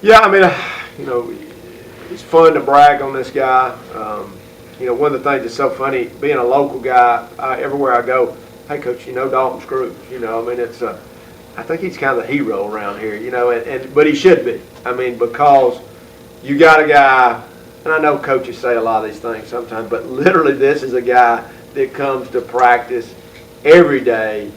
Yeah, I mean, it's fun to brag on this guy. One of the things that's so funny, being a local guy, everywhere I go, hey, coach, Dalton Screws. I think he's kind of the hero around here, but he should be. I mean, because you got a guy, and I know coaches say a lot of these things sometimes, but literally this is a guy that comes to practice every day,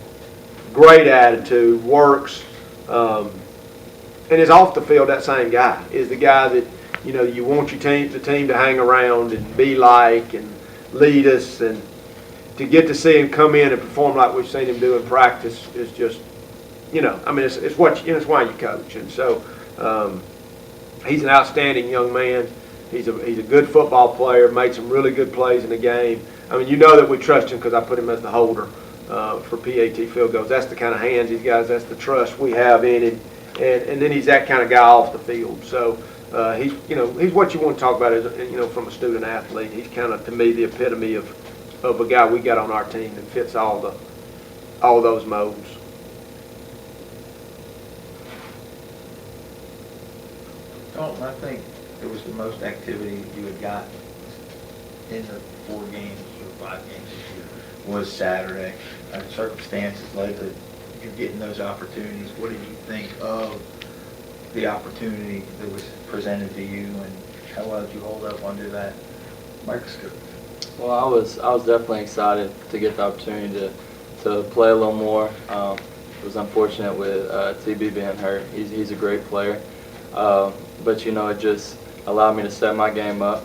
great attitude, works, and is off the field that same guy. Is the guy that, you want the team to hang around and be like and lead us, and to get to see him come in and perform like we've seen him do in practice is just, it's why you coach. And so he's an outstanding young man. He's a good football player, made some really good plays in the game. I mean, that we trust him because I put him as the holder for PAT field goals. That's the kind of hands he's got. That's the trust we have in him. And then he's that kind of guy off the field. So he's what you want to talk about as, from a student athlete. He's kind of, to me, the epitome of a guy we got on our team that fits all those modes. Dalton, I think it was the most activity you had got in the 4 games or 5 games this year was Saturday. Circumstances led to you getting those opportunities. What did you think of the opportunity that was presented to you, and how well did you hold up under that microscope? Well, I was definitely excited to get the opportunity to play a little more. It was unfortunate with TB being hurt. He's a great player, but it just allowed me to set my game up.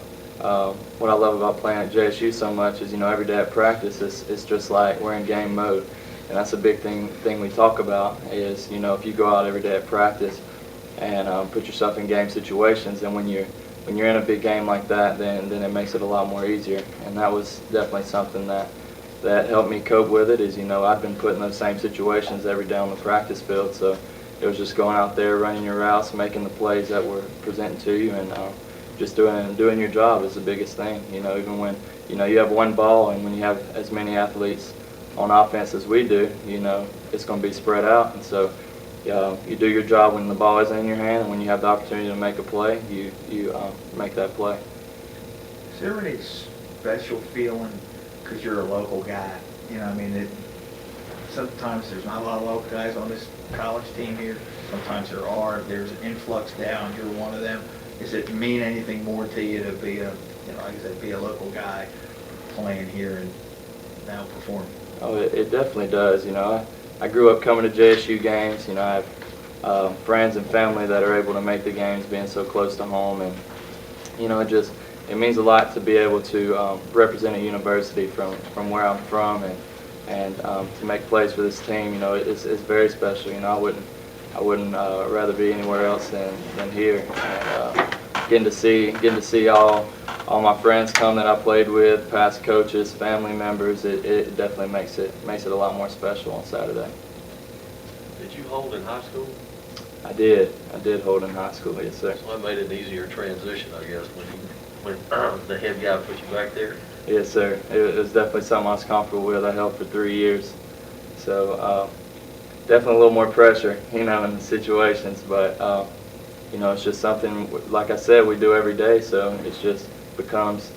What I love about playing at JSU so much is every day at practice it's just like we're in game mode, and that's a big thing we talk about is if you go out every day at practice and put yourself in game situations, and when you're in a big game like that, then it makes it a lot more easier. And that was definitely something that helped me cope with it. Is I've been put in those same situations every day on the practice field, so it was just going out there, running your routes, making the plays that were presented to you, and just doing your job is the biggest thing. Even when you have one ball, and when you have as many athletes on offense as we do, it's going to be spread out, and so. You do your job when the ball isn't in your hand, and when you have the opportunity to make a play, you make that play. Is there any special feeling because you're a local guy? Sometimes there's not a lot of local guys on this college team here. Sometimes there are. There's an influx down. You're one of them. Does it mean anything more to you to be be a local guy playing here and now performing? Oh, it definitely does. I grew up coming to JSU games. I have friends and family that are able to make the games, being so close to home, and it means a lot to be able to represent a university from where I'm from, and to make plays for this team. It's very special. I wouldn't rather be anywhere else than here. And, getting to see all my friends come that I played with, past coaches, family members, it definitely makes it a lot more special on Saturday. Did you hold in high school? I did hold in high school, yes sir. So that made it an easier transition, I guess, when the head guy put you back there. Yes sir, it was definitely something I was comfortable with. I held for 3 years, so definitely a little more pressure, in the situations, but it's just something, like I said, we do every day, so it just becomes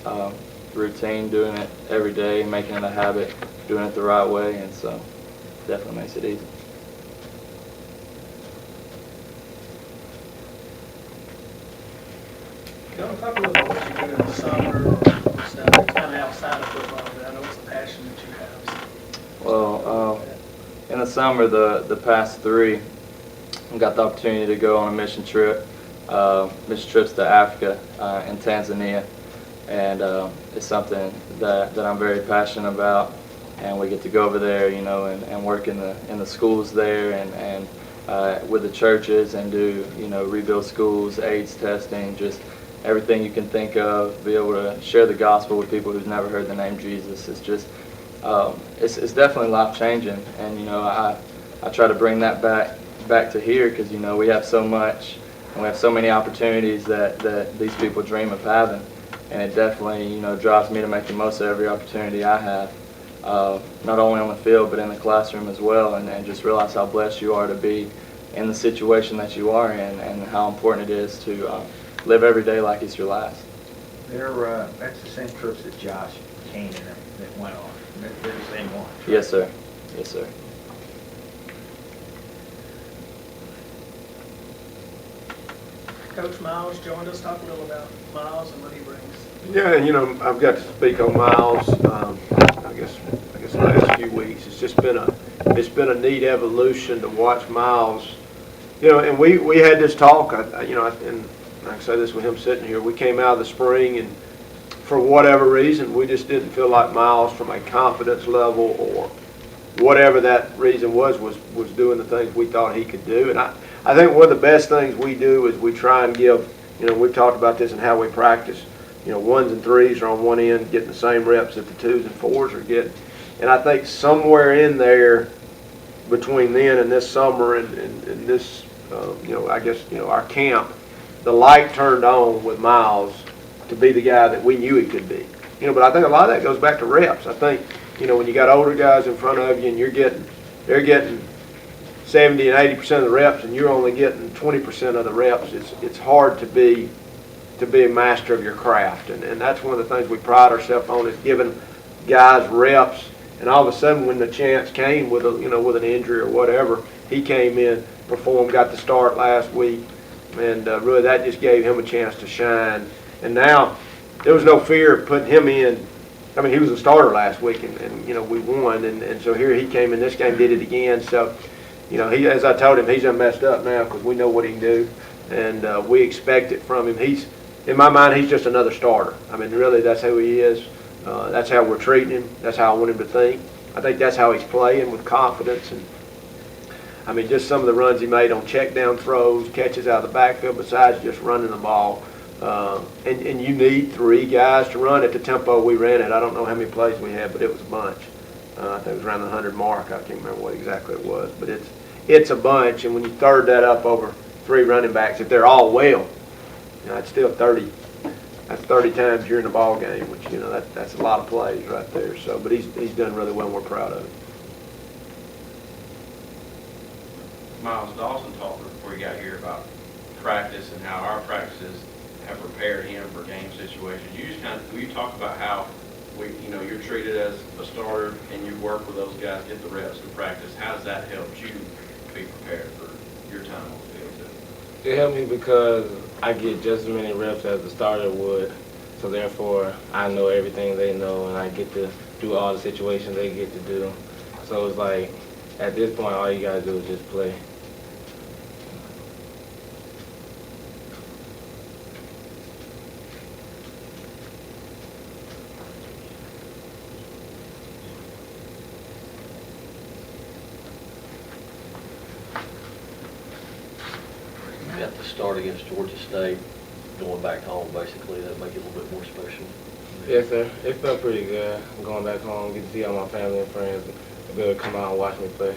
routine, doing it every day, making it a habit, doing it the right way, and so definitely makes it easy. Don't talk a little bit about what you do in the summer, stuff that's kind of outside of football, but I know it's a passion that you have. Well, in the summer, the past 3, I got the opportunity to go on a mission trips to Africa and Tanzania, and it's something that I'm very passionate about. And we get to go over there, and work in the schools there, and with the churches, and do rebuild schools, AIDS testing, just everything you can think of. Be able to share the gospel with people who've never heard the name Jesus. It's just it's definitely life changing, and I try to bring that back to here, because we have so much, and we have so many opportunities that these people dream of having, and it definitely drives me to make the most of every opportunity I have, not only on the field but in the classroom as well, and just realize how blessed you are to be in the situation that you are in, and how important it is to live every day like it's your last. That's the same trips that Josh Kane and them that went on. They're the same ones. Right? Yes, sir. Yes, sir. Coach Miles joined us. Talk a little about Miles and what he brings. Yeah, you know, I've got to speak on Miles. I guess the last few weeks, it's been a neat evolution to watch Miles. You know, and we had this talk. And I can say this with him sitting here. We came out of the spring, and for whatever reason, we just didn't feel like Miles, from a confidence level or whatever that reason was doing the things we thought he could do. And I think one of the best things we do is we try and give. You know, we've talked about this and how we practice. You know, 1s and 3s are on one end, getting the same reps that the 2s and 4s are getting. And I think somewhere in there, between then and this summer and this, I guess, our camp, the light turned on with Miles to be the guy that we knew he could be. You know, but I think a lot of that goes back to reps. I think, when you got older guys in front of you and they're getting 70 and 80% of the reps, and you're only getting 20% of the reps, it's hard to be a master of your craft. And that's one of the things we pride ourselves on, is giving guys reps. And all of a sudden, when the chance came with an injury or whatever, he came in, performed, got the start last week, and really that just gave him a chance to shine. And now there was no fear of putting him in. I mean, he was a starter last week, and we won, and so here he came in this game, did it again. So, he, as I told him, he's done messed up now because we know what he can do, and we expect it from him. In my mind, he's just another starter. I mean, really, that's who he is. That's how we're treating him. That's how I want him to think. I think that's how he's playing, with confidence. And I mean, just some of the runs he made on check down throws, catches out of the backfield, besides just running the ball. And you need 3 guys to run at the tempo we ran at. I don't know how many plays we had, but it was a bunch. I think it was around the 100 mark. I can't remember what exactly it was, but it's a bunch. And when you third that up over 3 running backs, if they're all well, it's still 30. That's 30 times you're in the ball game, which that's a lot of plays right there. So, but he's done really well, and we're proud of him. Miles, Dawson talked before he got here about practice and how our practices have prepared him for game situations. Will you talk about how you're treated as a starter and you work with those guys, get the reps in practice. How does that help you be prepared for your time on the field too? It helped me because I get just as many reps as the starter would, so therefore I know everything they know, and I get to do all the situations they get to do. So it's like, at this point, all you gotta do is just play. You got to start against Georgia State, going back home, basically. That make it a little bit more special. Yes, sir. It felt pretty good going back home, get to see all my family and friends, and be able to come out and watch me play.